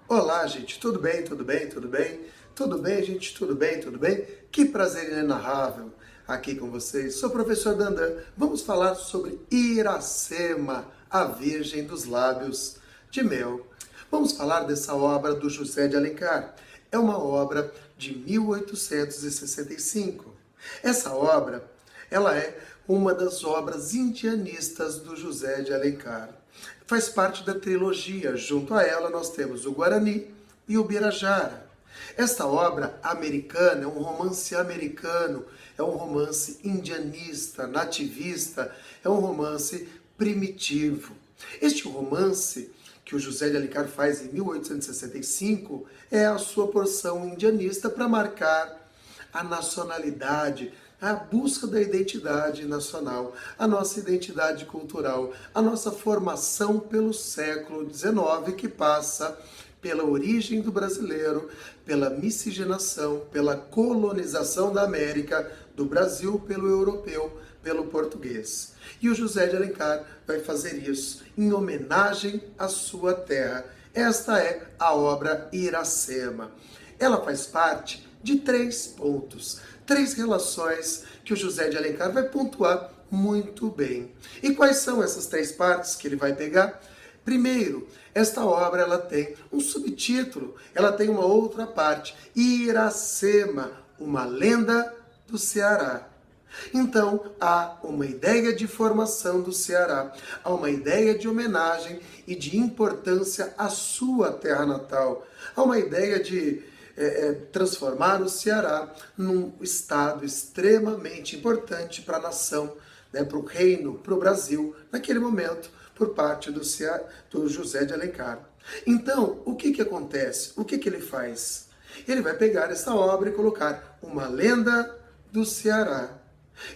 Olá, gente, tudo bem, tudo bem, tudo bem? Tudo bem, gente, tudo bem, tudo bem? Que prazer inenarrável aqui com vocês. Sou o professor Dandan. Vamos falar sobre Iracema, a Virgem dos Lábios de Mel. Vamos falar dessa obra do José de Alencar. É uma obra de 1865. Essa obra, ela é uma das obras indianistas do José de Alencar. Faz parte da trilogia. Junto a ela nós temos o Guarani e o Birajara. Esta obra americana é um romance americano, é um romance indianista, nativista, é um romance primitivo. Este romance que o José de Alencar faz em 1865 é a sua porção indianista para marcar a nacionalidade, a busca da identidade nacional, a nossa identidade cultural, a nossa formação pelo século XIX, que passa pela origem do brasileiro, pela miscigenação, pela colonização da América, do Brasil pelo europeu, pelo português. E o José de Alencar vai fazer isso em homenagem à sua terra. Esta é a obra Iracema. Ela faz parte de 3 pontos, 3 relações que o José de Alencar vai pontuar muito bem. E quais são essas 3 partes que ele vai pegar? Primeiro, esta obra ela tem um subtítulo, ela tem uma outra parte, Iracema, uma lenda do Ceará. Então, há uma ideia de formação do Ceará, há uma ideia de homenagem e de importância à sua terra natal, há uma ideia de transformar o Ceará num estado extremamente importante para a nação, para o reino, para o Brasil, naquele momento, por parte do José de Alencar. Então, o que acontece? O que ele faz? Ele vai pegar essa obra e colocar uma lenda do Ceará.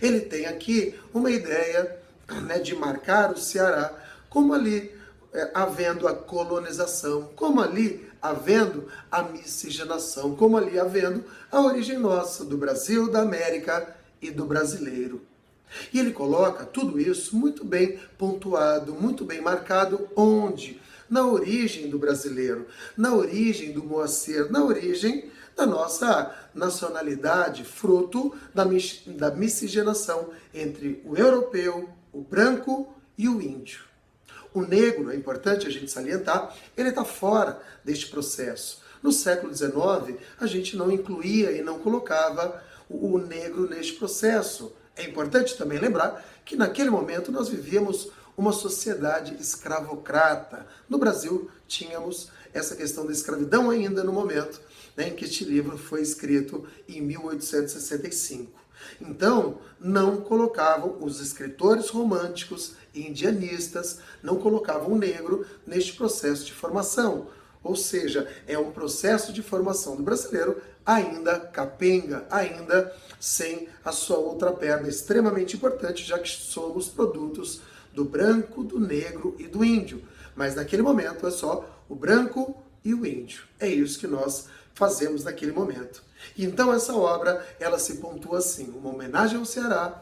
Ele tem aqui uma ideia de marcar o Ceará como ali havendo a colonização, como ali havendo a miscigenação, como ali havendo a origem nossa do Brasil, da América e do brasileiro. E ele coloca tudo isso muito bem pontuado, muito bem marcado, onde? Na origem do brasileiro, na origem do Moacir, na origem da nossa nacionalidade, fruto da miscigenação entre o europeu, o branco e o índio. O negro, é importante a gente salientar, ele está fora deste processo. No século XIX, a gente não incluía e não colocava o negro neste processo. É importante também lembrar que naquele momento nós vivíamos uma sociedade escravocrata. No Brasil, tínhamos essa questão da escravidão ainda no momento em que este livro foi escrito em 1865. Então, não colocavam os escritores românticos e indianistas, não colocavam o negro neste processo de formação. Ou seja, é um processo de formação do brasileiro ainda capenga, ainda sem a sua outra perna, extremamente importante, já que somos produtos do branco, do negro e do índio. Mas naquele momento é só o branco e o índio. É isso que nós fazemos naquele momento. Então essa obra, ela se pontua assim, uma homenagem ao Ceará,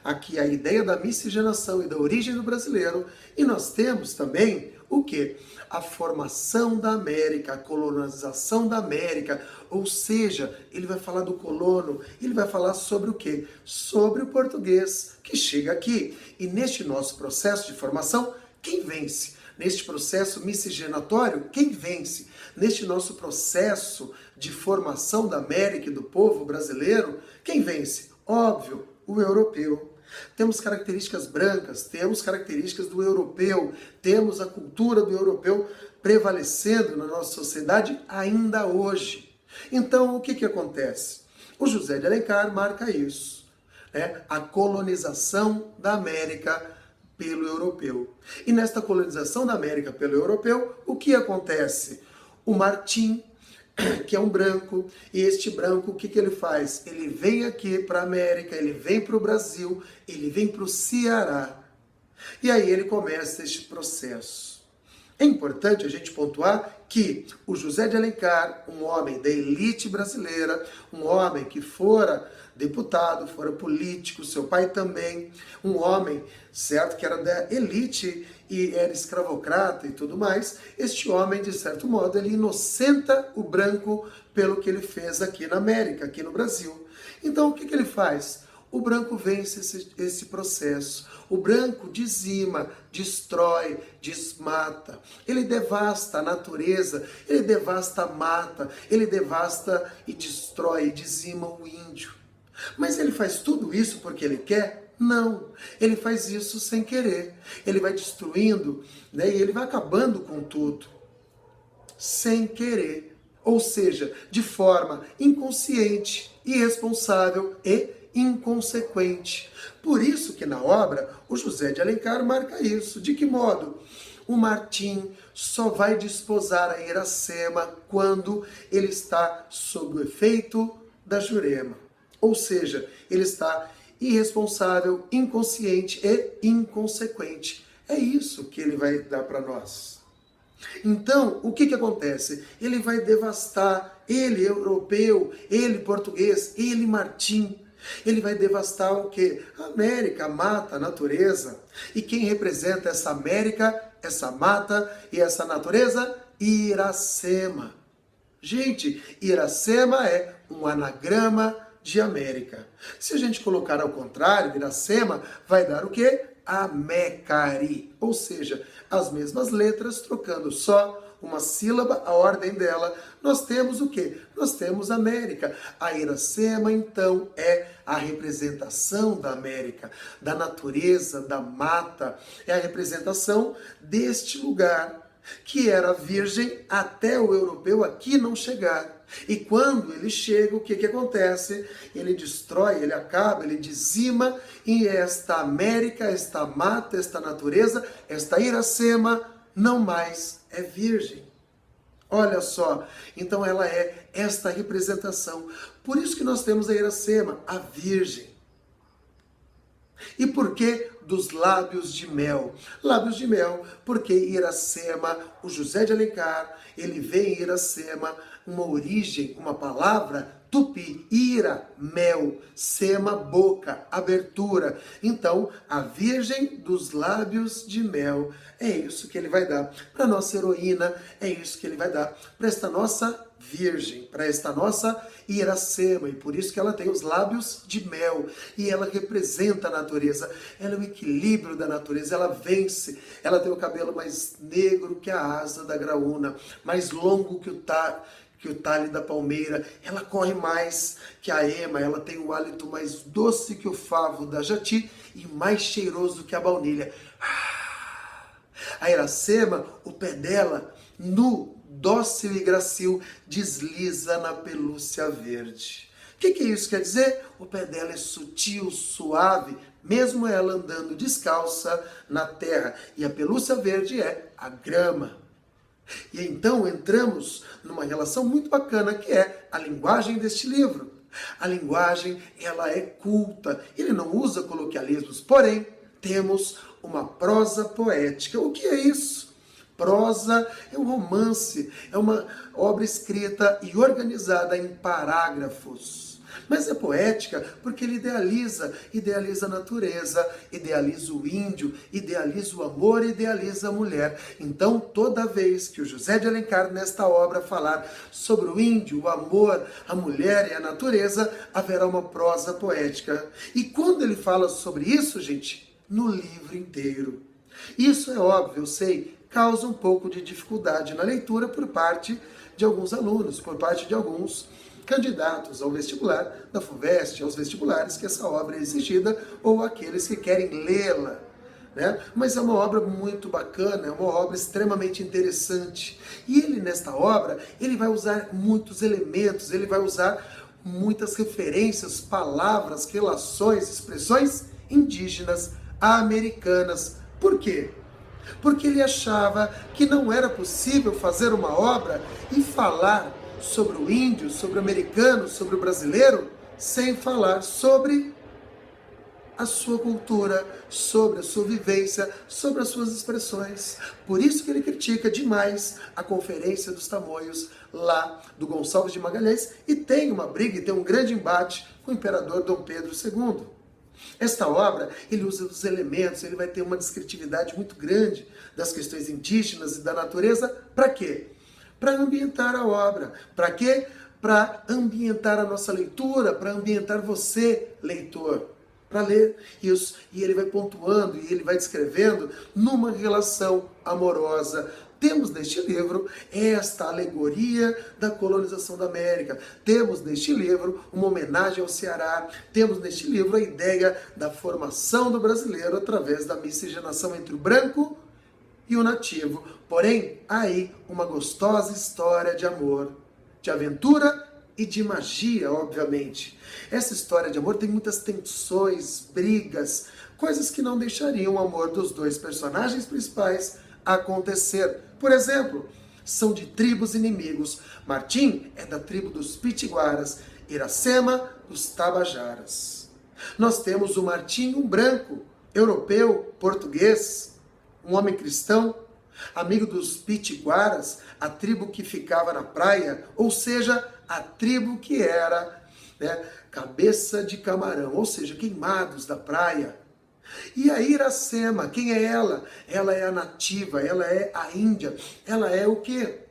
aqui a ideia da miscigenação e da origem do brasileiro, e nós temos também o quê? A formação da América, a colonização da América, ou seja, ele vai falar do colono, ele vai falar sobre o quê? Sobre o português que chega aqui. E neste nosso processo de formação, quem vence? Neste processo miscigenatório, quem vence? Neste nosso processo de formação da América e do povo brasileiro, quem vence? Óbvio, o europeu. Temos características brancas, temos características do europeu, temos a cultura do europeu prevalecendo na nossa sociedade ainda hoje. Então, o que acontece? O José de Alencar marca isso, a colonização da América pelo europeu. E nesta colonização da América pelo europeu, o que acontece? O Martim, que é um branco, e este branco, o que ele faz? Ele vem aqui para a América, ele vem para o Brasil, ele vem para o Ceará. E aí ele começa este processo. É importante a gente pontuar que o José de Alencar, um homem da elite brasileira, um homem que fora deputado, fora político, seu pai também, um homem, certo, que era da elite e era escravocrata e tudo mais, este homem, de certo modo, ele inocenta o branco pelo que ele fez aqui na América, aqui no Brasil. Então, o que ele faz? O branco vence esse processo. O branco dizima, destrói, desmata. Ele devasta a natureza, ele devasta a mata, ele devasta e destrói, dizima o índio. Mas ele faz tudo isso porque ele quer? Não, ele faz isso sem querer. Ele vai destruindo, né, e ele vai acabando com tudo, sem querer. Ou seja, de forma inconsciente, irresponsável e inconsequente. Por isso que na obra, o José de Alencar marca isso. De que modo? O Martim só vai desposar a Iracema quando ele está sob o efeito da Jurema. Ou seja, ele está irresponsável, inconsciente e inconsequente. É isso que ele vai dar para nós. Então, o que acontece? Ele vai devastar, ele europeu, ele português, ele Martim. Ele vai devastar o quê? A América, a mata, a natureza. E quem representa essa América, essa mata e essa natureza? Iracema. Gente, Iracema é um anagrama de América. Se a gente colocar ao contrário, Iracema vai dar o quê? Amecari. Ou seja, as mesmas letras, trocando só uma sílaba, a ordem dela, nós temos o quê? Nós temos América. A Iracema, então, é a representação da América, da natureza, da mata. É a representação deste lugar, que era virgem até o europeu aqui não chegar. E quando ele chega, o que acontece? Ele destrói, ele acaba, ele dizima, e esta América, esta mata, esta natureza, esta Iracema, não mais é virgem. Olha só, então ela é esta representação. Por isso que nós temos a Iracema, a virgem. E por que dos lábios de mel? Lábios de mel, porque Iracema, o José de Alencar, ele vê em Iracema uma origem, uma palavra tupi, ira, mel, sema, boca, abertura. Então, a virgem dos lábios de mel, é isso que ele vai dar para nossa heroína, é isso que ele vai dar para esta nossa virgem, para esta nossa Iracema, e por isso que ela tem os lábios de mel, e ela representa a natureza, ela é o equilíbrio da natureza, ela vence, ela tem o cabelo mais negro que a asa da graúna, mais longo que o talhe da palmeira, ela corre mais que a ema, ela tem o hálito mais doce que o favo da jati e mais cheiroso que a baunilha. A Iracema, o pé dela, nu, dócil e gracil, desliza na pelúcia verde. O que isso quer dizer? O pé dela é sutil, suave, mesmo ela andando descalça na terra. E a pelúcia verde é a grama. E então entramos numa relação muito bacana, que é a linguagem deste livro. A linguagem, ela é culta, ele não usa coloquialismos, porém, temos uma prosa poética. O que é isso? Prosa é um romance, é uma obra escrita e organizada em parágrafos. Mas é poética porque ele idealiza a natureza, idealiza o índio, idealiza o amor, idealiza a mulher. Então, toda vez que o José de Alencar, nesta obra, falar sobre o índio, o amor, a mulher e a natureza, haverá uma prosa poética. E quando ele fala sobre isso, gente, no livro inteiro. Isso é óbvio, eu sei, causa um pouco de dificuldade na leitura por parte de alguns alunos, por parte de alguns candidatos ao vestibular da FUVEST, aos vestibulares que essa obra é exigida, ou aqueles que querem lê-la, né? Mas é uma obra muito bacana, é uma obra extremamente interessante. E ele, nesta obra, ele vai usar muitos elementos, ele vai usar muitas referências, palavras, relações, expressões indígenas, americanas. Por quê? Porque ele achava que não era possível fazer uma obra e falar sobre o índio, sobre o americano, sobre o brasileiro, sem falar sobre a sua cultura, sobre a sua vivência, sobre as suas expressões. Por isso que ele critica demais a Conferência dos Tamoios, lá do Gonçalves de Magalhães, e tem uma briga, e tem um grande embate com o imperador Dom Pedro II. Esta obra, ele usa os elementos, ele vai ter uma descritividade muito grande das questões indígenas e da natureza. Para quê? Para ambientar a obra. Para quê? Para ambientar a nossa leitura, para ambientar você, leitor, para ler isso. E ele vai pontuando e ele vai descrevendo numa relação amorosa. Temos neste livro esta alegoria da colonização da América. Temos neste livro uma homenagem ao Ceará. Temos neste livro a ideia da formação do brasileiro através da miscigenação entre o branco e o nativo. Porém, aí uma gostosa história de amor, de aventura e de magia, obviamente. Essa história de amor tem muitas tensões, brigas, coisas que não deixariam o amor dos dois personagens principais acontecer. Por exemplo, são de tribos inimigos. Martim é da tribo dos Pitiguaras, Iracema dos Tabajaras. Nós temos o Martim, um branco, europeu, português, um homem cristão, amigo dos Pitiguaras, a tribo que ficava na praia, ou seja, a tribo que era, cabeça de camarão, ou seja, queimados da praia. E a Iracema, quem é ela? Ela é a nativa, ela é a índia, ela é o quê?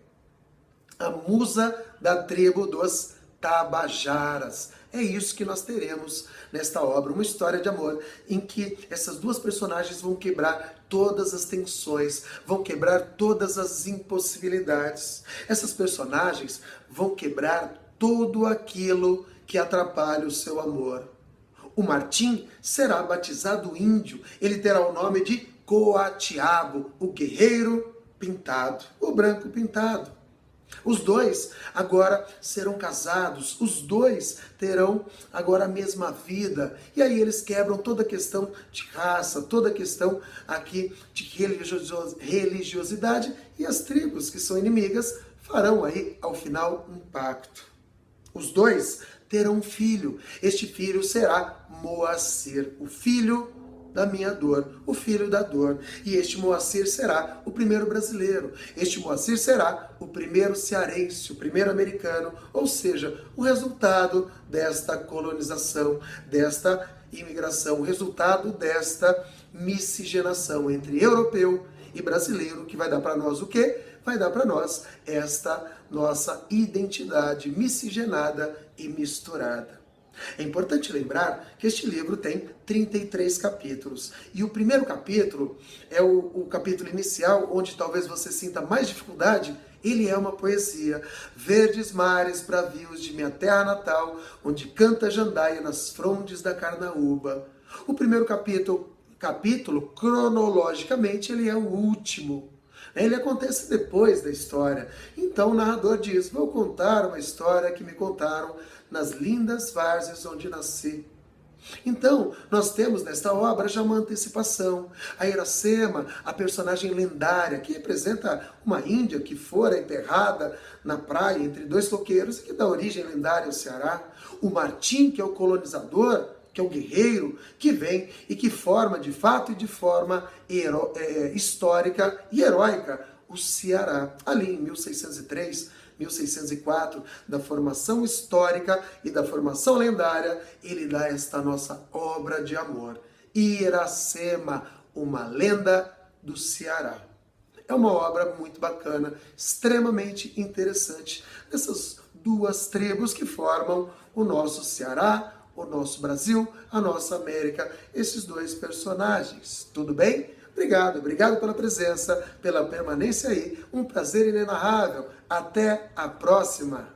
A musa da tribo dos Tabajaras. É isso que nós teremos nesta obra, uma história de amor em que essas duas personagens vão quebrar todas as tensões, vão quebrar todas as impossibilidades. Essas personagens vão quebrar tudo aquilo que atrapalha o seu amor. O Martim será batizado índio, ele terá o nome de Coatiabo, o guerreiro pintado, o branco pintado. Os dois agora serão casados, os dois terão agora a mesma vida. E aí eles quebram toda a questão de raça, toda a questão aqui de religiosidade, e as tribos que são inimigas farão aí ao final um pacto. Os dois terão um filho. Este filho será Moacir, o filho da minha dor, o filho da dor. E este Moacir será o primeiro brasileiro. Este Moacir será o primeiro cearense, o primeiro americano, ou seja, o resultado desta colonização, desta imigração, o resultado desta miscigenação entre europeu e brasileiro, que vai dar para nós o quê? Vai dar para nós esta nossa identidade miscigenada e misturada. É importante lembrar que este livro tem 33 capítulos. E o primeiro capítulo é o capítulo inicial, onde talvez você sinta mais dificuldade. Ele é uma poesia. Verdes mares bravios de minha terra natal, onde canta a jandaia nas frondes da carnaúba. O primeiro capítulo, cronologicamente, ele é o último. Ele acontece depois da história. Então o narrador diz: vou contar uma história que me contaram nas lindas várzeas onde nasci. Então, nós temos nesta obra já uma antecipação. A Iracema, a personagem lendária, que representa uma índia que fora enterrada na praia entre dois coqueiros e que dá origem lendária ao Ceará. O Martim, que é o colonizador, que é o guerreiro, que vem e que forma de fato e de forma histórica e heróica o Ceará. Ali em 1603, 1604, da formação histórica e da formação lendária, ele dá esta nossa obra de amor. Iracema, uma lenda do Ceará. É uma obra muito bacana, extremamente interessante, dessas duas tribos que formam o nosso Ceará, o nosso Brasil, a nossa América, esses dois personagens. Tudo bem? Obrigado pela presença, pela permanência aí. Um prazer inenarrável. Até a próxima!